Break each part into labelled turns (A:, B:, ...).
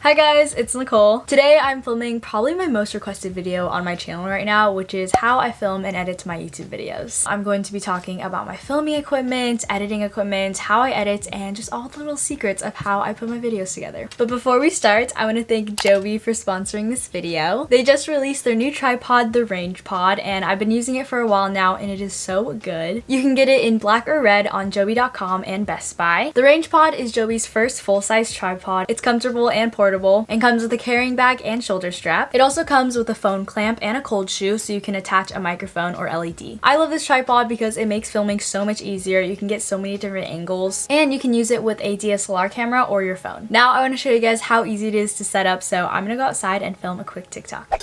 A: Hi guys, it's Nicole. Today I'm filming probably my most requested video on my channel right now, which is how I film and edit my YouTube videos. I'm going to be talking about my filming equipment, editing equipment, how I edit, and just all the little secrets of how I put my videos together. But before we start, I want to thank JOBY for sponsoring this video. They just released their new tripod, the RangePod, and I've been using it for a while now and it is so good. You can get it in black or red on joby.com and Best Buy. The RangePod is JOBY's first full-size tripod. It's comfortable and portable and comes with a carrying bag and shoulder strap. It also comes with a phone clamp and a cold shoe so you can attach a microphone or LED. I love this tripod because it makes filming so much easier. You can get so many different angles and you can use it with a DSLR camera or your phone. Now I want to show you guys how easy it is to set up, so I'm gonna go outside and film a quick TikTok.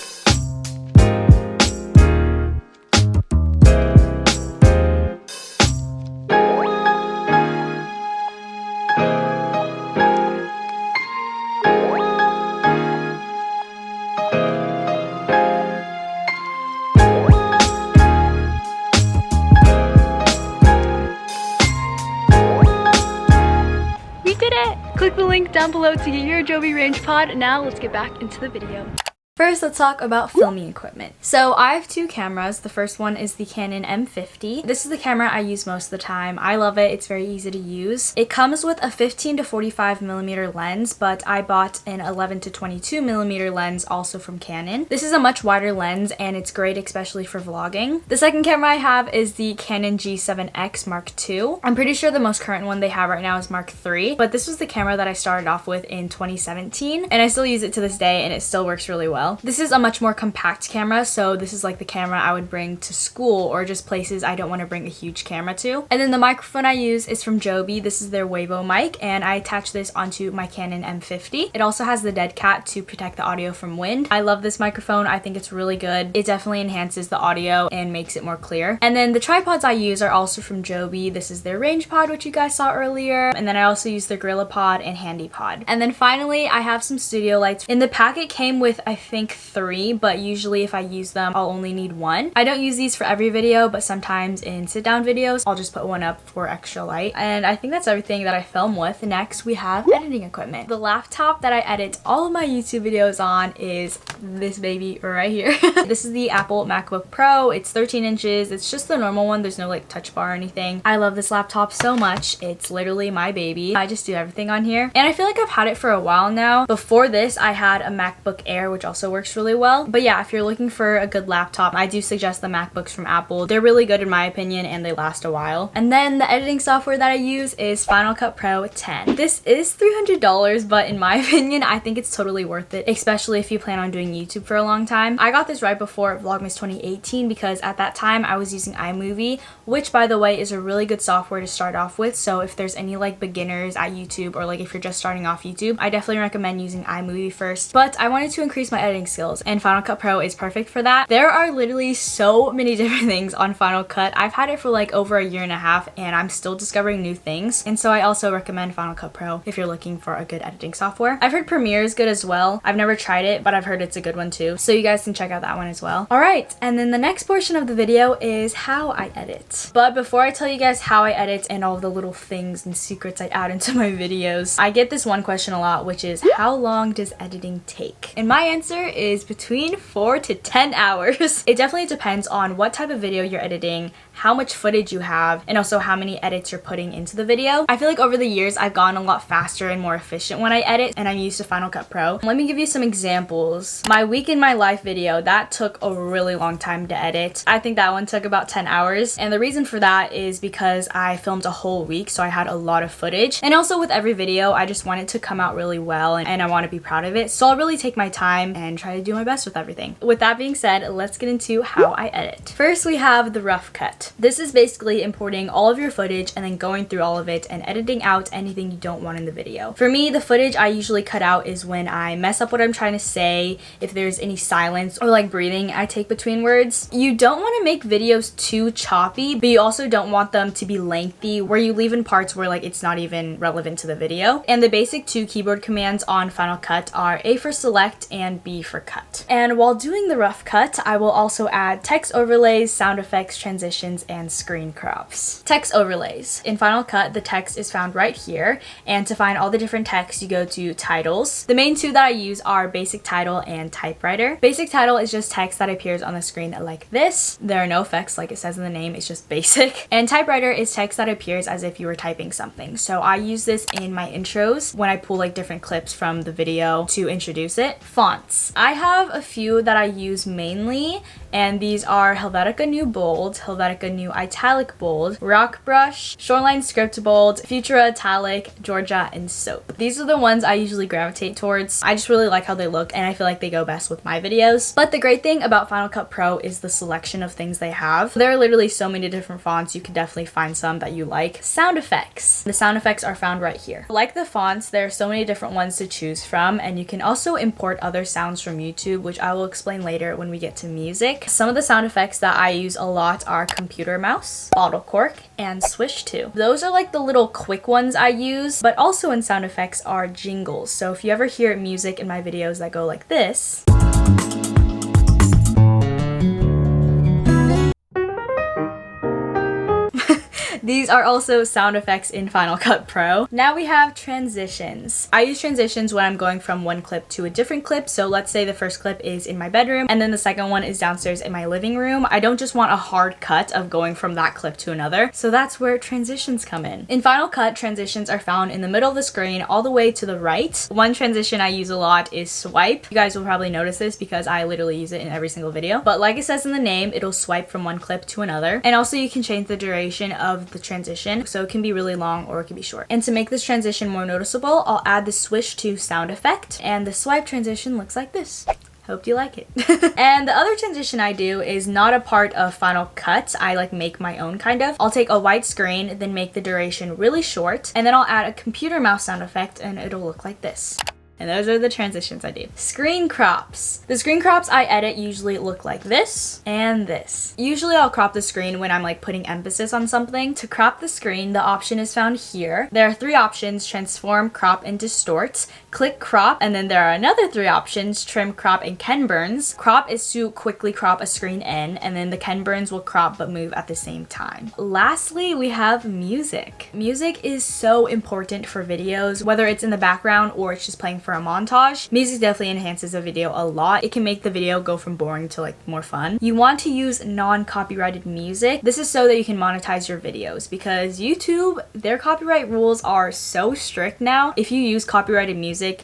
A: Click the link down below to get your JOBY RangePod. Now let's get back into the video. First, let's talk about filming equipment. So I have two cameras. The first one is the Canon M50. This is the camera I use most of the time. I love it. It's very easy to use. It comes with a 15 to 45 millimeter lens, but I bought an 11 to 22 millimeter lens also from Canon. This is a much wider lens and it's great especially for vlogging. The second camera I have is the Canon G7X Mark II. I'm pretty sure the most current one they have right now is Mark III, but this was the camera that I started off with in 2017 and I still use it to this day and it still works really well. This is a much more compact camera, so this is like the camera I would bring to school or just places I don't want to bring a huge camera to. And then the microphone I use is from JOBY. This is their Wavo mic and I attach this onto my Canon M50. It also has the dead cat to protect the audio from wind. I love this microphone. I think it's really good. It definitely enhances the audio and makes it more clear. And then the tripods I use are also from JOBY. This is their RangePod, which you guys saw earlier. And then I also use their GorillaPod and HandyPod. And then finally, I have some studio lights. In the packet came with, I think, 3, but usually if I use them I'll only need 1. I don't use these for every video, but sometimes in sit down videos I'll just put one up for extra light. And I think that's everything that I film with. Next we have editing equipment. The laptop that I edit all of my YouTube videos on is this baby right here. This is the Apple MacBook Pro. It's 13 inches. It's just the normal one. There's no like touch bar or anything. I love this laptop so much. It's literally my baby. I just do everything on here and I feel like I've had it for a while now. Before this I had a MacBook Air, which also works really well. But yeah, if you're looking for a good laptop, I do suggest the MacBooks from Apple. They're really good in my opinion and they last a while. And then the editing software that I use is Final Cut Pro 10. This is $300, but in my opinion, I think it's totally worth it, especially if you plan on doing YouTube for a long time. I got this right before Vlogmas 2018 because at that time I was using iMovie, which by the way is a really good software to start off with. So if there's any like beginners at YouTube or like if you're just starting off YouTube, I definitely recommend using iMovie first. But I wanted to increase my editing skills and Final Cut Pro is perfect for that. There are literally so many different things on Final Cut. I've had it for like over a year and a half and I'm still discovering new things. And so I also recommend Final Cut Pro if you're looking for a good editing software. I've heard Premiere is good as well. I've never tried it, but I've heard it's a good one too. So you guys can check out that one as well. All right, and then the next portion of the video is how I edit. But before I tell you guys how I edit and all the little things and secrets I add into my videos, I get this one question a lot, which is how long does editing take? And my answer is between 4 to 10 hours. It definitely depends on what type of video you're editing, how much footage you have, and also how many edits you're putting into the video. I feel like over the years I've gotten a lot faster and more efficient when I edit, and I'm used to Final Cut Pro. Let me give you some examples. My week in my life video, that took a really long time to edit. I think that one took about 10 hours, and the reason for that is because I filmed a whole week, so I had a lot of footage. And also with every video, I just want it to come out really well, and I want to be proud of it. So I'll really take my time and try to do my best with everything. With that being said, let's get into how I edit. First, we have the rough cut. This is basically importing all of your footage and then going through all of it and editing out anything you don't want in the video. For me, the footage I usually cut out is when I mess up what I'm trying to say, if there's any silence or like breathing I take between words. You don't want to make videos too choppy, but you also don't want them to be lengthy where you leave in parts where like it's not even relevant to the video. And the basic 2 keyboard commands on Final Cut are A for select and B for cut. And while doing the rough cut, I will also add text overlays, sound effects, transitions, transitions, and screen crops. Text overlays. In Final Cut, the text is found right here, and to find all the different texts, you go to titles. The main two that I use are basic title and typewriter. Basic title is just text that appears on the screen like this. There are no effects like it says in the name, it's just basic. And typewriter is text that appears as if you were typing something. So I use this in my intros when I pull like different clips from the video to introduce it. Fonts. I have a few that I use mainly, and these are Helvetica New Bold, Helvetica New Italic Bold, Rock Brush, Shoreline Script Bold, Futura Italic, Georgia, and Soap. These are the ones I usually gravitate towards. I just really like how they look, and I feel like they go best with my videos. But the great thing about Final Cut Pro is the selection of things they have. There are literally so many different fonts, you can definitely find some that you like. Sound effects. The sound effects are found right here. Like the fonts, there are so many different ones to choose from, and you can also import other sounds from YouTube, which I will explain later when we get to music. Some of the sound effects that I use a lot are computer mouse, bottle cork, and swish too. Those are like the little quick ones I use, but also in sound effects are jingles. So if you ever hear music in my videos that go like this, these are also sound effects in Final Cut Pro. Now we have transitions. I use transitions when I'm going from one clip to a different clip. So let's say the first clip is in my bedroom and then the second one is downstairs in my living room. I don't just want a hard cut of going from that clip to another. So that's where transitions come in. In Final Cut, transitions are found in the middle of the screen all the way to the right. One transition I use a lot is swipe. You guys will probably notice this because I literally use it in every single video. But like it says in the name, it'll swipe from one clip to another. And also you can change the duration of the transition, so it can be really long or it can be short. And to make this transition more noticeable, I'll add the swish to sound effect, and the swipe transition looks like this. Hope you like it. And the other transition I do is not a part of Final Cut. I like make my own kind of. I'll take a white screen, then make the duration really short, and then I'll add a computer mouse sound effect and it'll look like this. And those are the transitions I do. Screen crops. The screen crops I edit usually look like this and this. Usually I'll crop the screen when I'm like putting emphasis on something. To crop the screen, the option is found here. There are three options: transform, crop, and distort. Click crop, and then there are another three options: trim, crop, and Ken burns. Crop is to quickly crop a screen in, and then the Ken burns will crop but move at the same time. Lastly, we have music. Music is so important for videos, whether it's in the background or it's just playing for a montage. Music definitely enhances a video a lot. It can make the video go from boring to like more fun. You want to use non-copyrighted music. This is so that you can monetize your videos, because YouTube, their copyright rules are so strict now. If you use copyrighted music,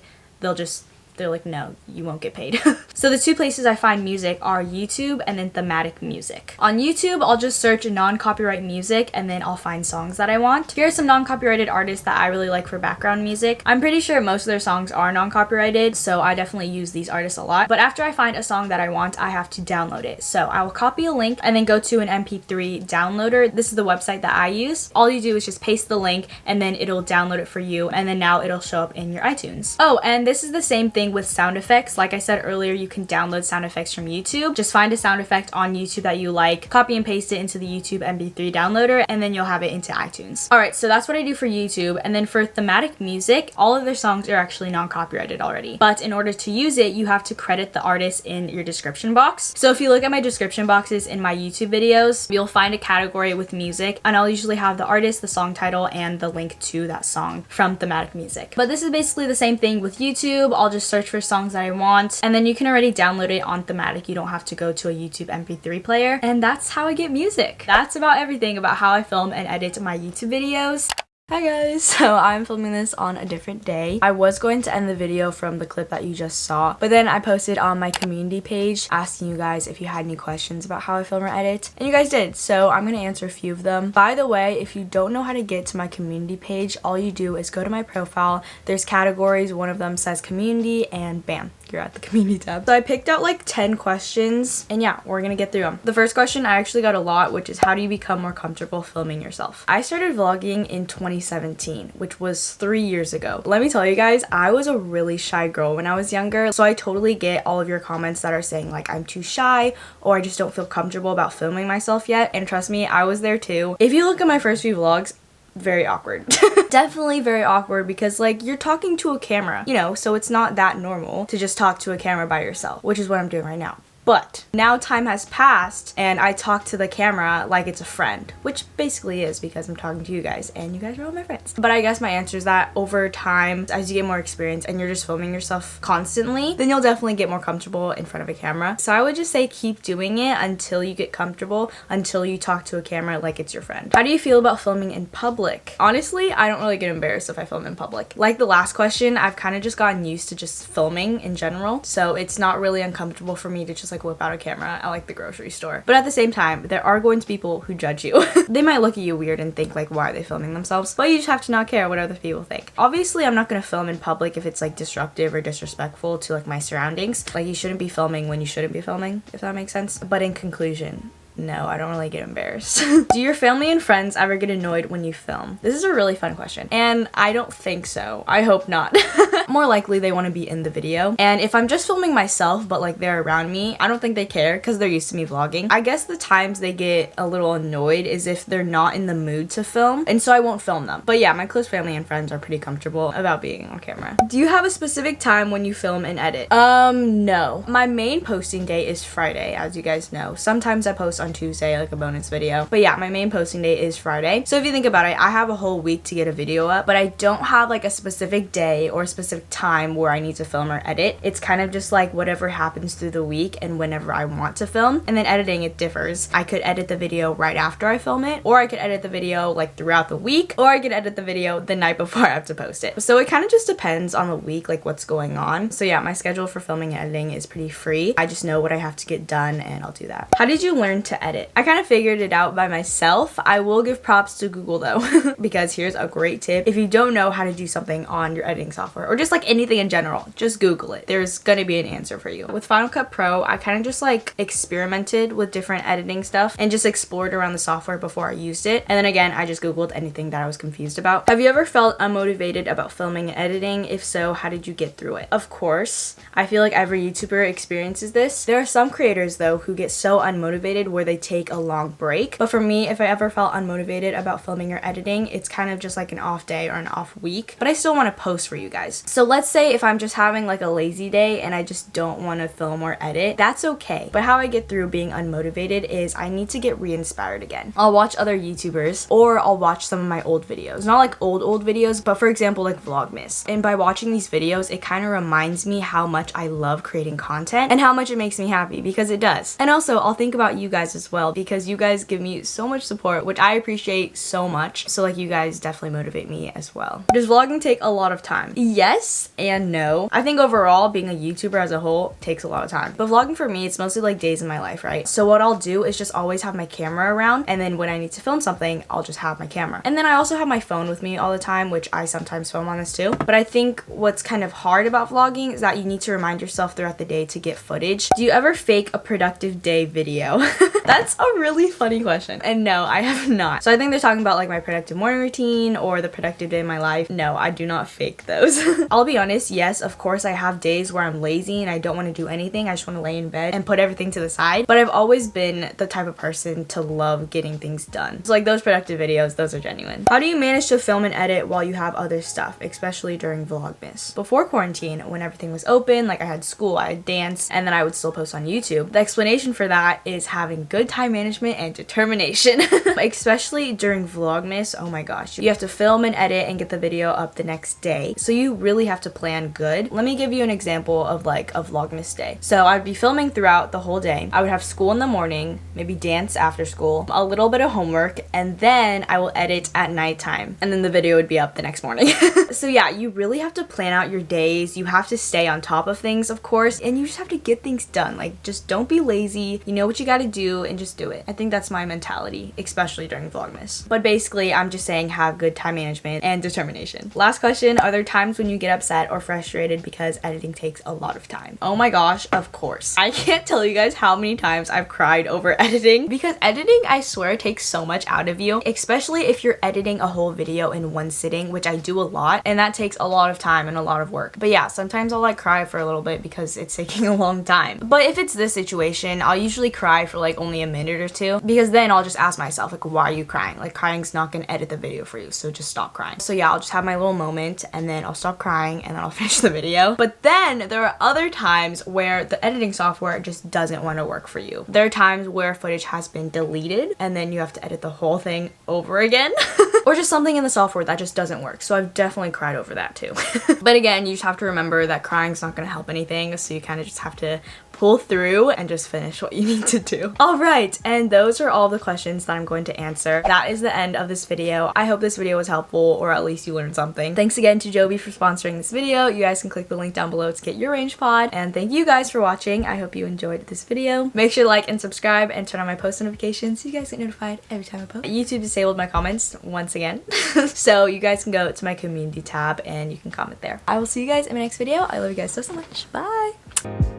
A: they're like, no, you won't get paid. So the two places I find music are YouTube and then thematic music. On YouTube, I'll just search non-copyright music and then I'll find songs that I want. Here are some non-copyrighted artists that I really like for background music. I'm pretty sure most of their songs are non-copyrighted, so I definitely use these artists a lot. But after I find a song that I want, I have to download it. So I will copy a link and then go to an MP3 downloader. This is the website that I use. All you do is just paste the link and then it'll download it for you, and then now it'll show up in your iTunes. Oh, and this is the same thing with sound effects. Like I said earlier, you can download sound effects from YouTube. Just find a sound effect on YouTube that you like, copy and paste it into the YouTube MP3 downloader, and then you'll have it into iTunes. Alright, so that's what I do for YouTube. And then for thematic music, all of their songs are actually non-copyrighted already. But in order to use it, you have to credit the artist in your description box. So if you look at my description boxes in my YouTube videos, you'll find a category with music, and I'll usually have the artist, the song title, and the link to that song from thematic music. But this is basically the same thing with YouTube. I'll just search for songs that I want, and then you can already download it on thematic. You don't have to go to a YouTube MP3 player, and that's how I get music. That's about everything about how I film and edit my YouTube videos. Hi guys! So I'm filming this on a different day. I was going to end the video from the clip that you just saw, but then I posted on my community page asking you guys if you had any questions about how I film or edit, and you guys did, so I'm gonna answer a few of them. By the way, if you don't know how to get to my community page, all you do is go to my profile. There's categories, one of them says community, and bam, you're at the community tab. So I picked out like 10 questions, and yeah, we're gonna get through them. The first question I actually got a lot, which is how do you become more comfortable filming yourself? I started vlogging in 2017, which was 3 years ago. Let me tell you guys, I was a really shy girl when I was younger, so I totally get all of your comments that are saying like I'm too shy or I just don't feel comfortable about filming myself yet, and trust me, I was there too. If you look at my first few vlogs, very awkward. Definitely very awkward, because like you're talking to a camera, you know, so it's not that normal to just talk to a camera by yourself, which is what I'm doing right now. But now time has passed and I talk to the camera like it's a friend, which basically is because I'm talking to you guys and you guys are all my friends. But I guess my answer is that over time, as you get more experience and you're just filming yourself constantly, then you'll definitely get more comfortable in front of a camera. So I would just say keep doing it until you get comfortable, until you talk to a camera like it's your friend. How do you feel about filming in public? Honestly, I don't really get embarrassed if I film in public. Like the last question, I've kind of just gotten used to just filming in general. So it's not really uncomfortable for me to just like whip out a camera at like the grocery store. But at the same time, there are going to be people who judge you. They might look at you weird and think like, why are they filming themselves? But you just have to not care what other people think. Obviously, I'm not gonna film in public if it's like disruptive or disrespectful to like my surroundings. Like you shouldn't be filming when you shouldn't be filming, if that makes sense. But in conclusion, no, I don't really get embarrassed. Do your family and friends ever get annoyed when you film? This is a really fun question, and I don't think so. I hope not. More likely they want to be in the video. And if I'm just filming myself, but like they're around me, I don't think they care because they're used to me vlogging. I guess the times they get a little annoyed is if they're not in the mood to film, and so I won't film them. But yeah, my close family and friends are pretty comfortable about being on camera. Do you have a specific time when you film and edit? No. My main posting day is Friday, as you guys know. Sometimes I post on Tuesday, like a bonus video. But yeah, my main posting day is Friday. So if you think about it, I have a whole week to get a video up, but I don't have like a specific day or a specific time where I need to film or edit. It's kind of just like whatever happens through the week and whenever I want to film. And then editing, it differs. I could edit the video right after I film it, or I could edit the video like throughout the week, or I could edit the video the night before I have to post it. So it kind of just depends on the week, like what's going on. So yeah, my schedule for filming and editing is pretty free. I just know what I have to get done and I'll do that. How did you learn to edit? I kind of figured it out by myself. I will give props to Google though, because here's a great tip. If you don't know how to do something on your editing software or just like anything in general, just Google it. There's gonna be an answer for you. With Final Cut Pro, I kind of just like experimented with different editing stuff and just explored around the software before I used it. And then again, I just Googled anything that I was confused about. Have you ever felt unmotivated about filming and editing? If so, how did you get through it? Of course, I feel like every YouTuber experiences this. There are some creators though who get so unmotivated where they take a long break. But for me, if I ever felt unmotivated about filming or editing, it's kind of just like an off day or an off week, but I still want to post for you guys. So let's say if I'm just having like a lazy day and I just don't want to film or edit, that's okay. But how I get through being unmotivated is I need to get re-inspired again. I'll watch other YouTubers or I'll watch some of my old videos. Not like old videos, but for example like Vlogmas. And by watching these videos, it kind of reminds me how much I love creating content and how much it makes me happy, because it does. And also I'll think about you guys as well, because you guys give me so much support, which I appreciate so much. So like you guys definitely motivate me as well. Does vlogging take a lot of time? Yes and no. I think overall being a YouTuber as a whole takes a lot of time. But vlogging for me, it's mostly like days in my life, right? So what I'll do is just always have my camera around, and then when I need to film something, I'll just have my camera. And then I also have my phone with me all the time, which I sometimes film on this too. But I think what's kind of hard about vlogging is that you need to remind yourself throughout the day to get footage. Do you ever fake a productive day video? That's a really funny question. And no, I have not. So I think they're talking about like my productive morning routine or the productive day in my life. No, I do not fake those. I'll be honest, yes, of course I have days where I'm lazy and I don't want to do anything. I just want to lay in bed and put everything to the side. But I've always been the type of person to love getting things done. So like those productive videos, those are genuine. How do you manage to film and edit while you have other stuff, especially during Vlogmas? Before quarantine, when everything was open, like I had school, I had dance, and then I would still post on YouTube. The explanation for that is having good time management and determination. Especially during Vlogmas, oh my gosh. You have to film and edit and get the video up the next day. So you really have to plan good. Let me give you an example of like a Vlogmas day. So I'd be filming throughout the whole day. I would have school in the morning, maybe dance after school, a little bit of homework, and then I will edit at nighttime. And then the video would be up the next morning. So yeah, you really have to plan out your days. You have to stay on top of things, of course, and you just have to get things done. Like, just don't be lazy. You know what you gotta do and just do it. I think that's my mentality, especially during Vlogmas. But basically, I'm just saying have good time management and determination. Last question, are there times when you get upset or frustrated because editing takes a lot of time? Oh my gosh, of course. I can't tell you guys how many times I've cried over editing, because editing, I swear, takes so much out of you, especially if you're editing a whole video in one sitting, which I do a lot, and that takes a lot of time and a lot of work. But yeah, sometimes I'll like cry for a little bit because it's taking a long time. But if it's this situation, I'll usually cry for like only a minute or two, because then I'll just ask myself, like, why are you crying? Like, crying's not gonna edit the video for you, so just stop crying. So yeah, I'll just have my little moment and then I'll stop crying crying and then I'll finish the video. But then there are other times where the editing software just doesn't want to work for you. There are times where footage has been deleted and then you have to edit the whole thing over again. Or just something in the software that just doesn't work. So I've definitely cried over that too. But again, you just have to remember that crying's not going to help anything. So you kind of just have to pull through and just finish what you need to do. Alright, and those are all the questions that I'm going to answer. That is the end of this video. I hope this video was helpful, or at least you learned something. Thanks again to Joby for sponsoring this video. You guys can click the link down below to get your RangePod. And thank you guys for watching. I hope you enjoyed this video. Make sure to like and subscribe and turn on my post notifications so you guys get notified every time I post. YouTube disabled my comments once again. So you guys can go to my community tab and you can comment there. I will see you guys in my next video. I love you guys so much. Bye!